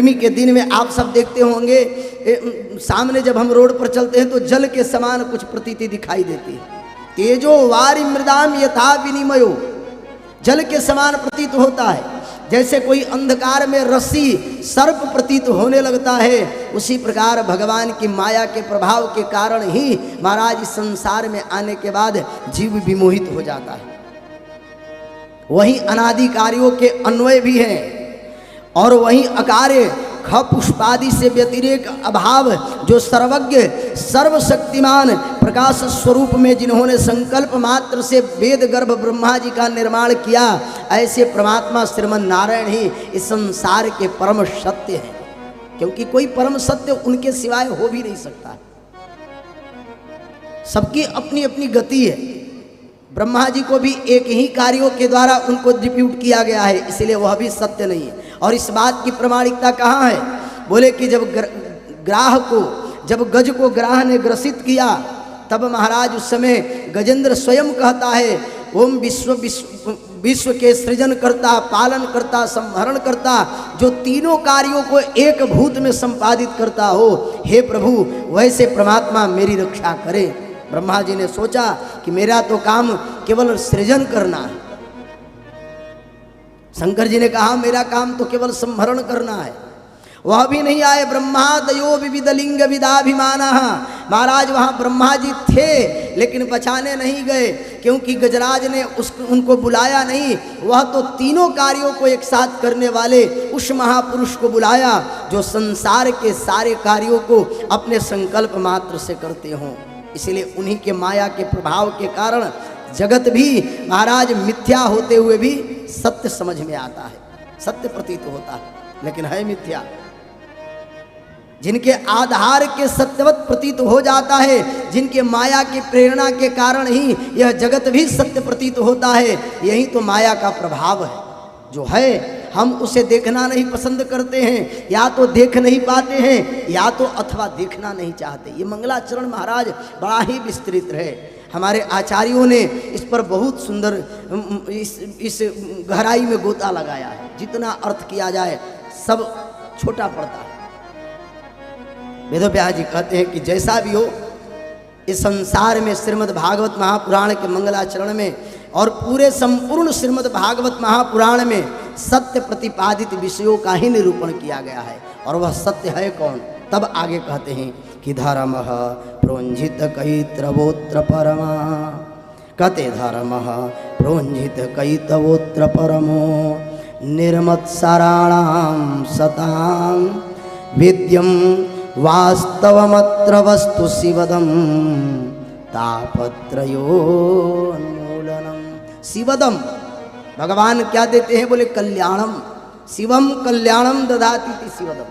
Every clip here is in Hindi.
गर्मी के दिन में आप सब देखते होंगे सामने जब हम रोड पर चलते हैं तो जल के समान कुछ प्रतीति दिखाई देती है। तेजो वारि मृदाम यथा विनिमयो, जल के समान प्रतीत होता है। जैसे कोई अंधकार में रस्सी सर्प प्रतीत होने लगता है, उसी प्रकार भगवान की माया के प्रभाव के कारण ही महाराज इस संसार में आने के बाद जीव विमोहित हो जाता है। वही अनादि कार्यों के अन्वय भी हैं और वही अकार्य ख पुष्पादि से व्यतिरेक अभाव जो सर्वज्ञ सर्वशक्तिमान प्रकाश स्वरूप में जिन्होंने संकल्प मात्र से वेद गर्भ ब्रह्मा जी का निर्माण किया, ऐसे परमात्मा श्रीमन नारायण ही इस संसार के परम सत्य हैं। क्योंकि कोई परम सत्य उनके सिवाय हो भी नहीं सकता। सबकी अपनी अपनी गति है। ब्रह्मा जी को भी एक ही कार्यों के द्वारा उनको डिप्यूट किया गया है, इसलिए वह भी सत्य नहीं है। और इस बात की प्रमाणिकता कहाँ है? बोले कि जब ग्राह को, जब गज को ग्राह ने ग्रसित किया, तब महाराज उस समय गजेंद्र स्वयं कहता है, ओम विश्व के सृजन करता, पालन करता, संहरण करता, जो तीनों कार्यों को एक भूत में संपादित करता हो, हे प्रभु वैसे परमात्मा मेरी रक्षा करे। ब्रह्मा जी ने सोचा कि मेरा तो काम केवल सृजन करना है। शंकर जी ने कहा मेरा काम तो केवल संहरण करना है। वह भी नहीं आए। ब्रह्मा दयो विविध लिंग विदाभिमान। महाराज वहाँ ब्रह्मा जी थे लेकिन बचाने नहीं गए, क्योंकि गजराज ने उनको बुलाया नहीं। वह तो तीनों कार्यों को एक साथ करने वाले उस महापुरुष को बुलाया जो संसार के सारे कार्यों को अपने संकल्प मात्र से करते हों। इसलिए उन्हीं के माया के प्रभाव के कारण जगत भी महाराज मिथ्या होते हुए भी सत्य समझ में आता है, सत्य प्रतीत होता है, लेकिन है मिथ्या। जिनके आधार के सत्यवत प्रतीत हो जाता है, जिनके माया की प्रेरणा के कारण ही यह जगत भी सत्य प्रतीत होता है, यही तो माया का प्रभाव है। जो है हम उसे देखना नहीं पसंद करते हैं, या तो देख नहीं पाते हैं, या तो अथवा देखना नहीं चाहते। ये मंगलाचरण महाराज बड़ा ही विस्तृत रहे। हमारे आचार्यों ने इस पर बहुत सुंदर इस गहराई में गोता लगाया है। जितना अर्थ किया जाए सब छोटा पड़ता है। वेदव्यास जी कहते हैं कि जैसा भी हो, इस संसार में श्रीमद् भागवत महापुराण के मंगलाचरण में और पूरे संपूर्ण श्रीमद् भागवत महापुराण में सत्य प्रतिपादित विषयों का ही निरूपण किया गया है। और वह सत्य है कौन? तब आगे कहते हैं कि धर्म प्रोंजित कैत्रवोत्र परमा, कते धर्म प्रोंजित कैतवोत्र परमो निर्मत्सराणां सतां विद्यम वास्तवमत्र वस्तु शिवदम तापत्रयोन्मूलनम। शिवदम भगवान क्या देते हैं? बोले कल्याणम। शिवम कल्याणम ददाति शिवदम।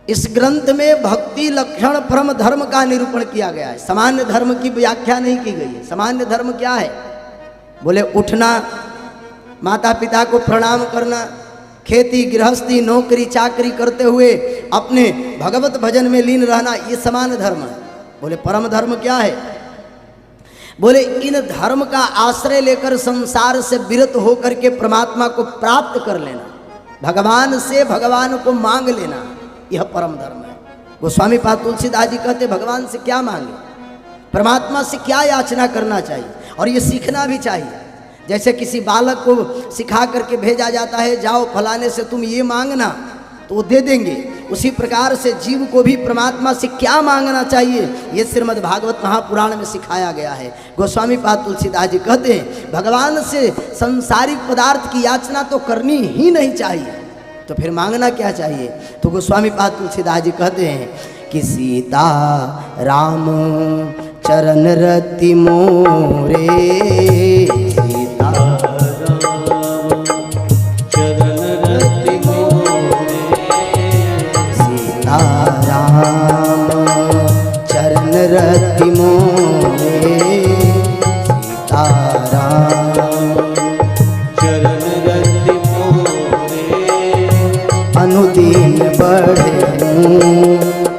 इस ग्रंथ में भक्ति लक्षण परम धर्म का निरूपण किया गया है। सामान्य धर्म की व्याख्या नहीं की गई है। सामान्य धर्म क्या है? बोले उठना, माता पिता को प्रणाम करना, खेती गृहस्थी नौकरी चाकरी करते हुए अपने भगवत भजन में लीन रहना, ये सामान्य धर्म है। बोले परम धर्म क्या है? बोले इन धर्म का आश्रय लेकर संसार से विरत होकर के परमात्मा को प्राप्त कर लेना, भगवान से भगवान को मांग लेना, यह परम धर्म है। गोस्वामी पाद तुलसीदास जी कहते भगवान से क्या मांगे, परमात्मा से क्या याचना करना चाहिए, और ये सीखना भी चाहिए। जैसे किसी बालक को सिखा करके भेजा जाता है, जाओ फलाने से तुम ये मांगना, तो वो दे देंगे। उसी प्रकार से जीव को भी परमात्मा से क्या मांगना चाहिए, ये श्रीमद् भागवत महापुराण में सिखाया गया है। गोस्वामी पाद तुलसीदास जी कहते हैं भगवान से संसारिक पदार्थ की याचना तो करनी ही नहीं चाहिए, तो फिर मांगना क्या चाहिए? तो गोस्वामी पाद तुलसीदास जी कहते हैं कि सीता राम चरण रति मोरे, सीता राम चरण रति मोरे, सीता राम चरण रति मोरे, सीता राम चरण रति मोरे, अनुदीन बढ़े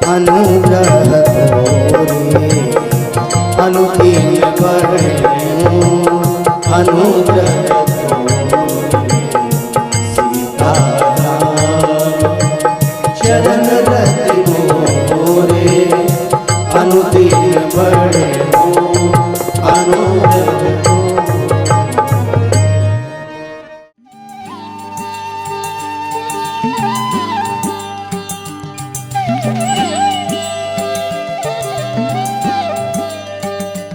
अनुग्रह तोरे, अनुदीन बढ़े दीन बड़े हो अनुरग हो।